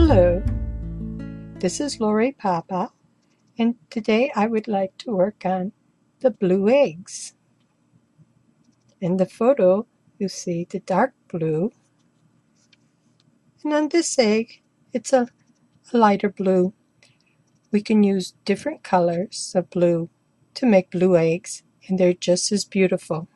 Hello, this is Lori Papa, and today I would like to work on the blue eggs. In the photo, you see the dark blue, and on this egg, it's a lighter blue. We can use different colors of blue to make blue eggs, and they're just as beautiful.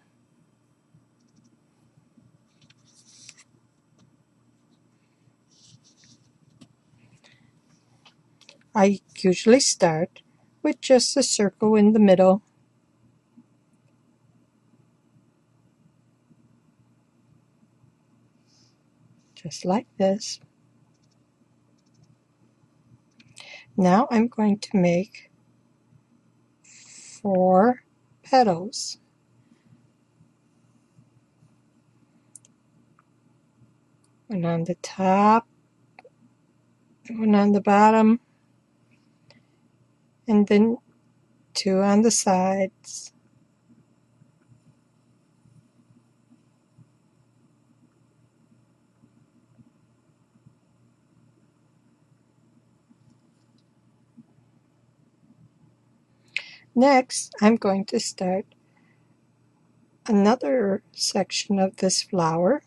I usually start with just a circle in the middle. Just like this. Now I'm going to make 4 petals. One on the top, one on the bottom, and then 2 on the sides. Next, I'm going to start another section of this flower.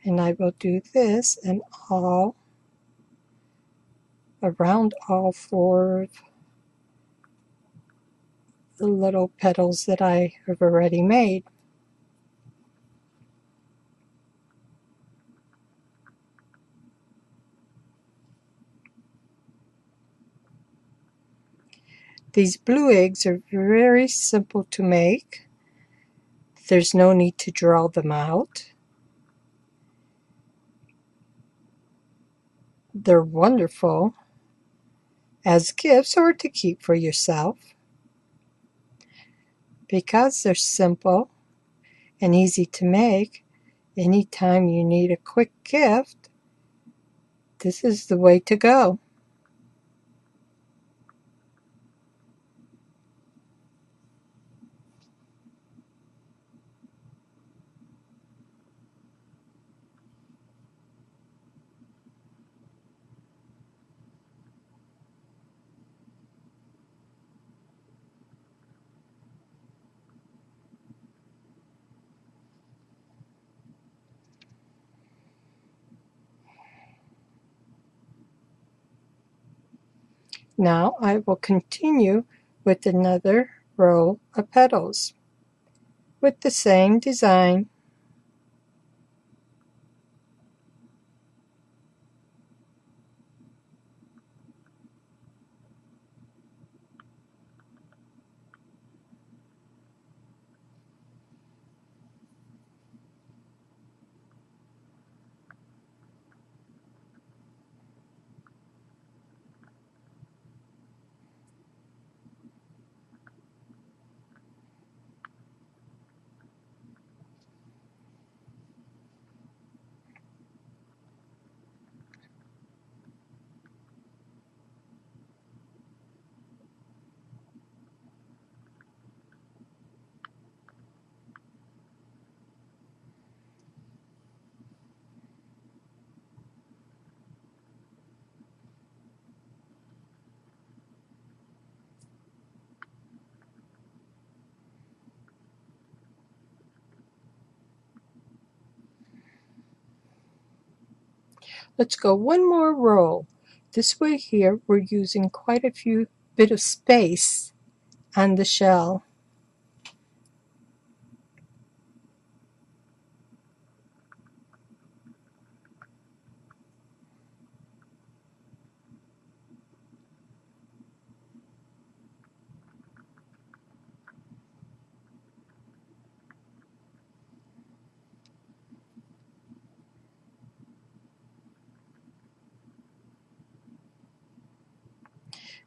And I will do this and all around all 4 of the little petals that I have already made. These blue eggs are very simple to make. There's no need to draw them out. They're wonderful as gifts or to keep for yourself. Because they're simple and easy to make, anytime you need a quick gift, this is the way to go. Now I will continue with another row of petals with the same design. Let's go one more row. This way here we're using quite a few bit of space on the shell.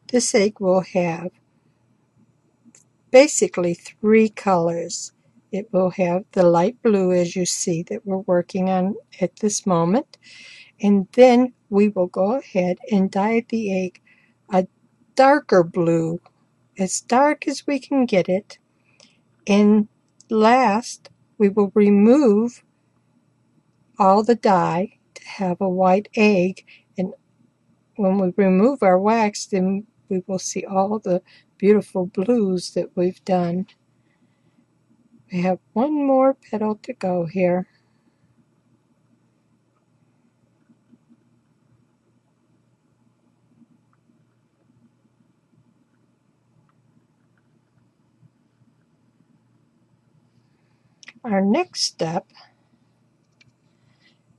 This egg will have basically 3 colors. It will have the light blue, as you see, that we're working on at this moment. And then we will go ahead and dye the egg a darker blue, as dark as we can get it, in Last, we will remove all the dye to have a white egg, and when we remove our wax, then we will see all the beautiful blues that we've done. We have one more petal to go here. Our next step,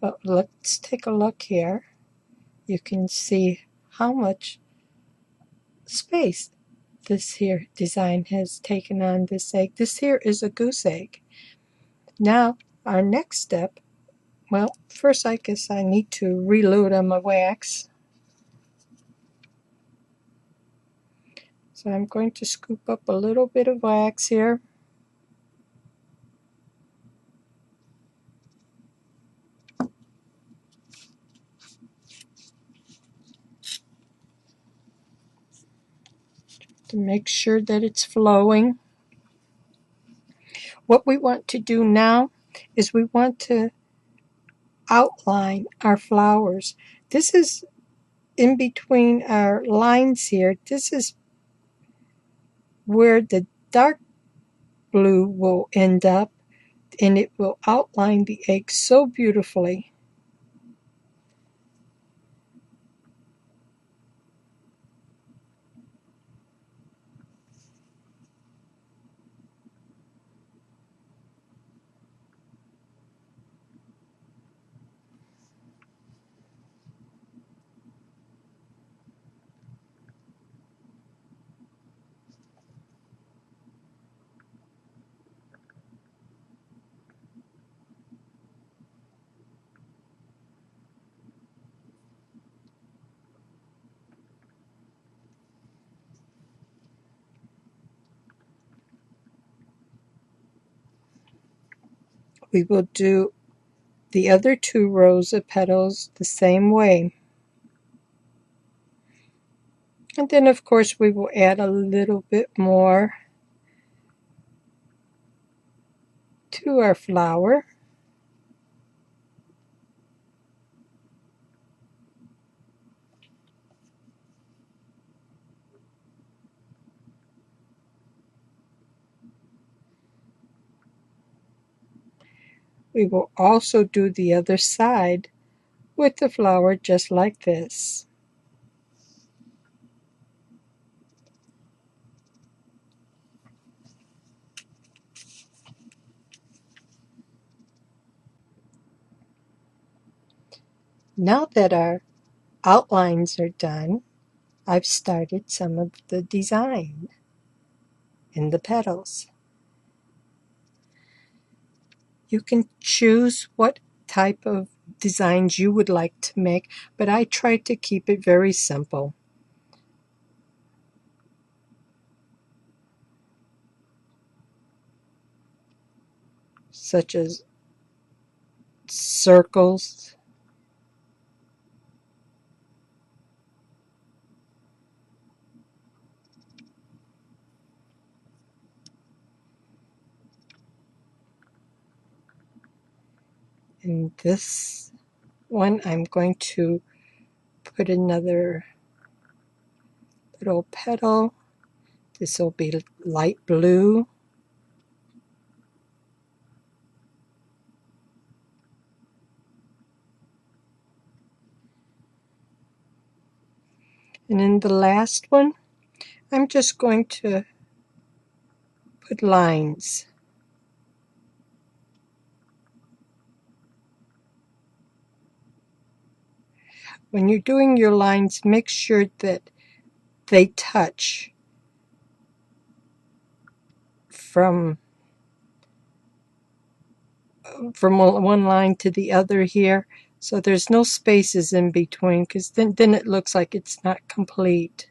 well, let's take a look here. You can see how much space this here design has taken on this egg. This here is a goose egg. Now, our next step, well, first I guess I need to reload on my wax. So I'm going to scoop up a little bit of wax here. To make sure that it's flowing. What we want to do now is we want to outline our flowers. This is in between our lines here. This is where the dark blue will end up, and it will outline the egg so beautifully. We will do the other 2 rows of petals the same way. And then of course we will add a little bit more to our flower. We will also do the other side with the flower just like this. Now that our outlines are done, I've started some of the design in the petals. You can choose what type of designs you would like to make, but I try to keep it very simple. Such as circles, and this one I'm going to put another little petal. This will be light blue. And in the last one, I'm just going to put lines. When you're doing your lines, make sure that they touch from one line to the other here, so there's no spaces in between, because then it looks like it's not complete.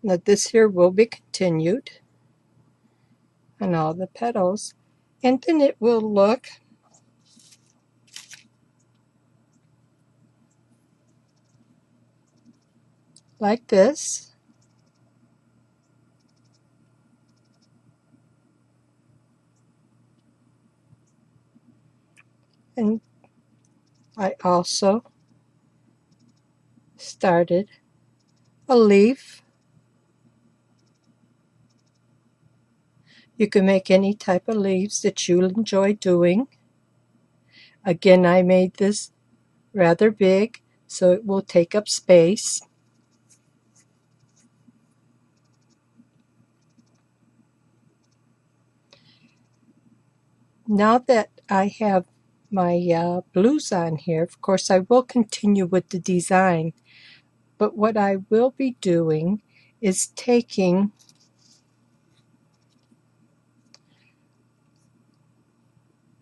Now this here will be continued on all the petals, and then it will look like this. And I also started a leaf. You can make any type of leaves that you enjoy doing. Again, I made this rather big, so it will take up space. Now that I have my blues on here, of course I will continue with the design, but what I will be doing is taking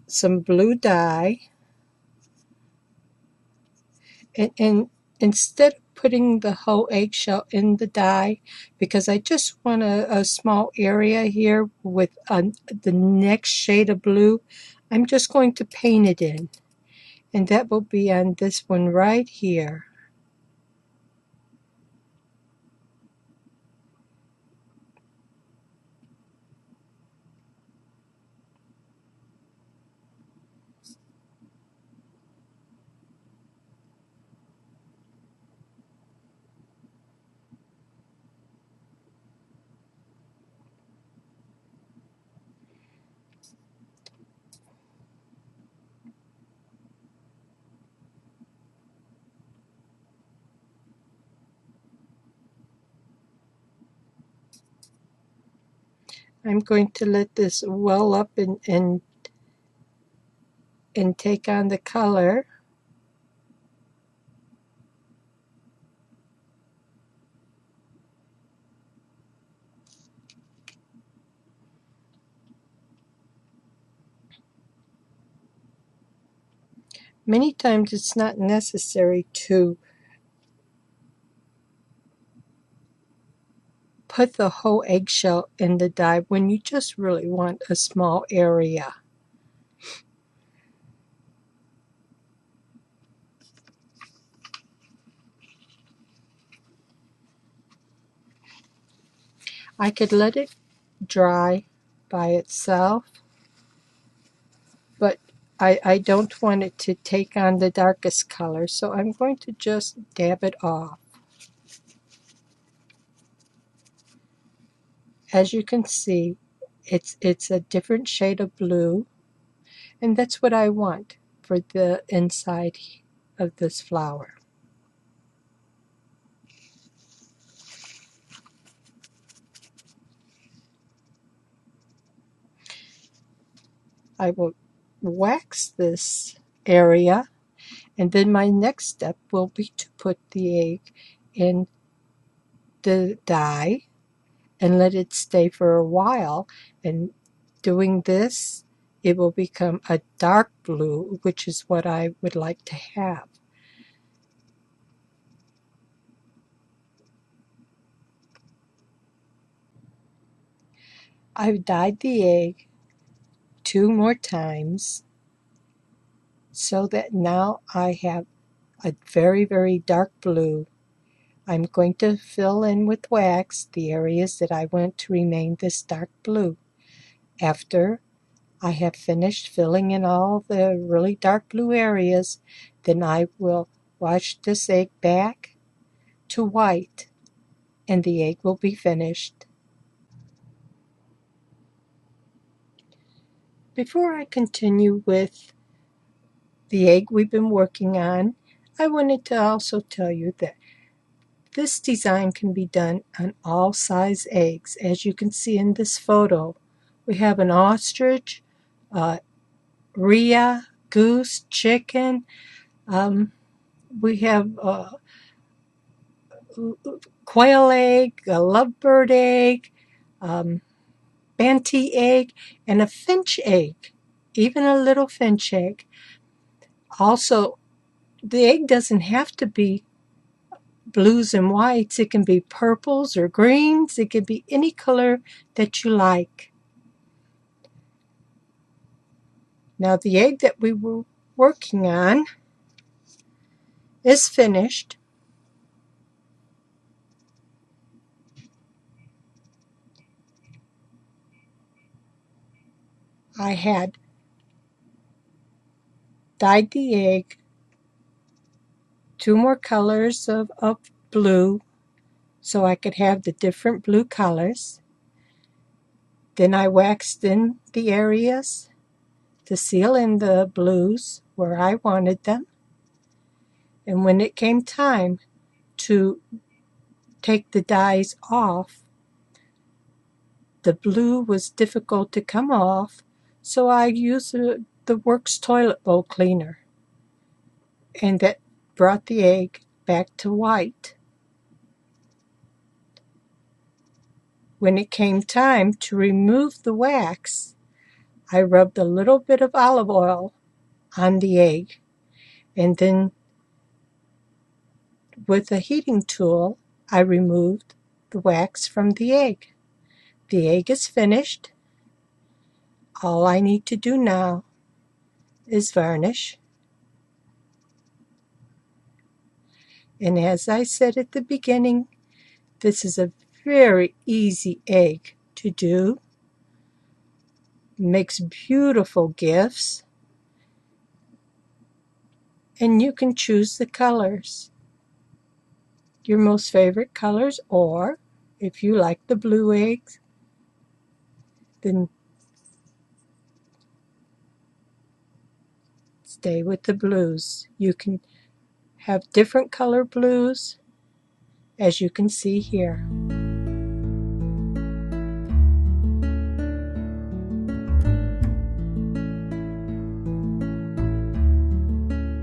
some blue dye, and instead of putting the whole eggshell in the dye, because I just want a small area here with the next shade of blue, I'm just going to paint it in, and that will be on this one right here. I'm going to let this well up and take on the color. Many times it's not necessary to put the whole eggshell in the dye when you just really want a small area. I could let it dry by itself, but I don't want it to take on the darkest color, so I'm going to just dab it off. As you can see, it's a different shade of blue, and that's what I want for the inside of this flower. I will wax this area, and then my next step will be to put the egg in the dye and let it stay for a while. And doing this, it will become a dark blue, which is what I would like to have. I've dyed the egg 2 more times so that now I have a very, very dark blue. I'm going to fill in with wax the areas that I want to remain this dark blue. After I have finished filling in all the really dark blue areas, then I will wash this egg back to white, and the egg will be finished. Before I continue with the egg we've been working on, I wanted to also tell you that this design can be done on all size eggs. As you can see in this photo, we have an ostrich, rhea, goose, chicken. We have a quail egg, a lovebird egg, banty egg, and a finch egg, even a little finch egg. Also, the egg doesn't have to be blues and whites. It can be purples or greens. It can be any color that you like. Now the egg that we were working on is finished. I had dyed the egg 2 more colors of blue so I could have the different blue colors. Then I waxed in the areas to seal in the blues where I wanted them. And when it came time to take the dyes off, the blue was difficult to come off, so I used the Works toilet bowl cleaner, and that brought the egg back to white. When it came time to remove the wax, I rubbed a little bit of olive oil on the egg, and then with a heating tool, I removed the wax from the egg. The egg is finished. All I need to do now is varnish. And as I said at the beginning, this is a very easy egg to do. Makes beautiful gifts. And you can choose the colors, your most favorite colors, or if you like the blue eggs, then stay with the blues. You can have different color blues, as you can see here.